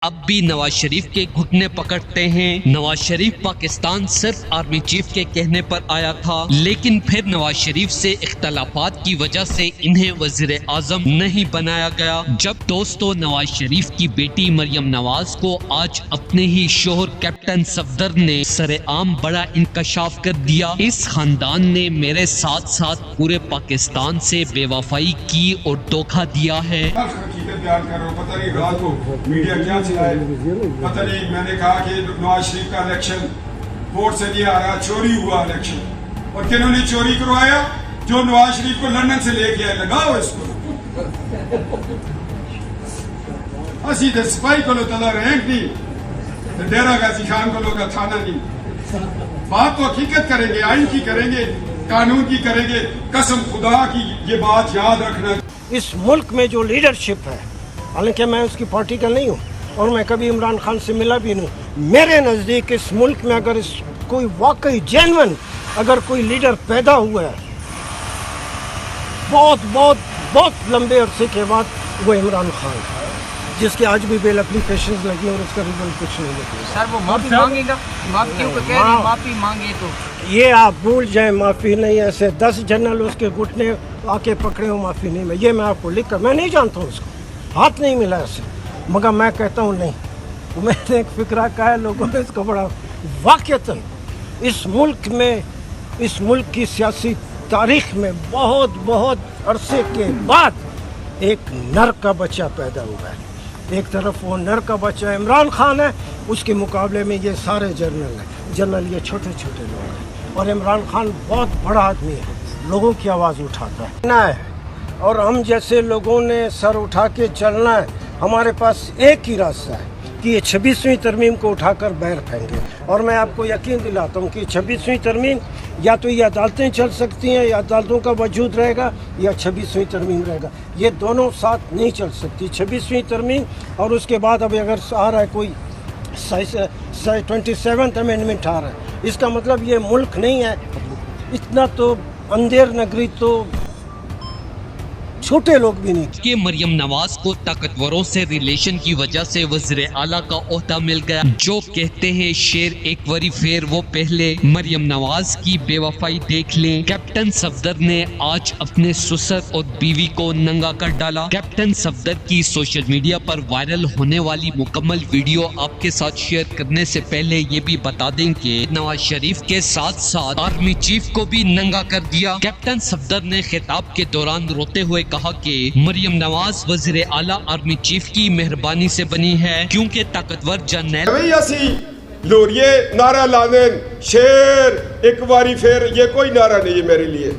اب بھی نواز شریف کے گھٹنے پکڑتے ہیں۔ نواز شریف پاکستان صرف آرمی چیف کے کہنے پر آیا تھا، لیکن پھر نواز شریف سے اختلافات کی وجہ سے انہیں وزیر اعظم نہیں بنایا گیا۔ جب دوستو نواز شریف کی بیٹی مریم نواز کو آج اپنے ہی شوہر کیپٹن صفدر نے سر عام بڑا انکشاف کر دیا۔ اس خاندان نے میرے ساتھ ساتھ پورے پاکستان سے بے وفائی کی اور دھوکہ دیا ہے۔ پتہ نہیں رات کو میڈیا کیا چلائے، پتہ نہیں، میں نے کہا کہ نواز شریف کا الیکشن ووٹ سے نہیں آ رہا، چوری ہوا الیکشن، اور کنہوں نے چوری کروایا؟ جو نواز شریف کو لندن سے لے کے آئے، لگاؤ اس کو۔ اسی دے سپاہی کو لو تلا رینک نہیں، ڈیرہ غازی خان کو لو کا تھانہ نہیں۔ بات تو حقیقت کریں گے، آئین کی کریں گے، قانون کی کریں گے، قسم خدا کی یہ بات یاد رکھنا۔ اس ملک میں جو لیڈرشپ ہے، حالانکہ میں اس کی پارٹی کا نہیں ہوں اور میں کبھی عمران خان سے ملا بھی نہیں، میرے نزدیک اس ملک میں اگر کوئی واقعی جینون اگر کوئی لیڈر پیدا ہوا ہے بہت بہت بہت لمبے عرصے کے بعد، وہ عمران خان ہے، جس کے آج بھی بیل اپلیکیشنز لگی اور اس کا رزلٹ کچھ نہیں لگی۔ سر وہ معافی مانگے گا، معافی مانگے تو یہ آپ بھول جائیں، معافی نہیں، ایسے 10 جنرل اس کے گھٹنے آ کے پکڑے ہوں، معافی نہیں۔ یہ میں آپ کو لکھ کر، میں نہیں جانتا ہوں اس کو، ہاتھ نہیں ملا اسے، مگر میں کہتا ہوں نہیں، میں نے ایک فکرہ کہا ہے، لوگوں نے اس کو بڑا واقعتاً اس ملک میں، اس ملک کی سیاسی تاریخ میں بہت بہت عرصے کے بعد ایک نر کا بچہ پیدا ہوا ہے۔ ایک طرف وہ نر کا بچہ عمران خان ہے، اس کے مقابلے میں یہ سارے جنرل ہیں، جنرل یہ چھوٹے چھوٹے لوگ ہیں، اور عمران خان بہت بڑا آدمی ہے، لوگوں کی آواز اٹھاتا ہے، اور ہم جیسے لوگوں نے سر اٹھا کے چلنا ہے۔ ہمارے پاس ایک ہی راستہ ہے کہ یہ 26ویں ترمیم کو اٹھا کر باہر پھینکیں، اور میں آپ کو یقین دلاتا ہوں کہ 26ویں ترمیم یا تو یہ عدالتیں چل سکتی ہیں، یا عدالتوں کا وجود رہے گا، یا 26ویں ترمیم رہے گا، یہ دونوں ساتھ نہیں چل سکتی۔ 26ویں ترمیم اور اس کے بعد اب اگر آ رہا ہے کوئی 27th امینڈمنٹ آ رہا ہے، اس کا مطلب یہ ملک نہیں ہے۔ اتنا تو اندھیر نگری تو چھوٹے لوگ بھی نہیں کہ مریم نواز کو طاقتوروں سے ریلیشن کی وجہ سے وزیر اعلیٰ کا عہدہ مل گیا۔ جو کہتے ہیں شیر ایک واری پھر وہ پہلے، مریم نواز کی بے وفائی دیکھ لیں۔ کیپٹن صفدر نے آج اپنے سسر اور بیوی کو ننگا کر ڈالا۔ کیپٹن صفدر کی سوشل میڈیا پر وائرل ہونے والی مکمل ویڈیو آپ کے ساتھ شیئر کرنے سے پہلے یہ بھی بتا دیں کہ نواز شریف کے ساتھ ساتھ آرمی چیف کو بھی ننگا کر دیا۔ کیپٹن صفدر نے خطاب کے دوران روتے ہوئے کہا کہ مریم نواز وزیر اعلیٰ آرمی چیف کی مہربانی سے بنی ہے، کیونکہ طاقتور جرنیل لوریے نعرہ لانن شیر ایک واری پھر، یہ کوئی نعرہ نہیں ہے میرے لیے۔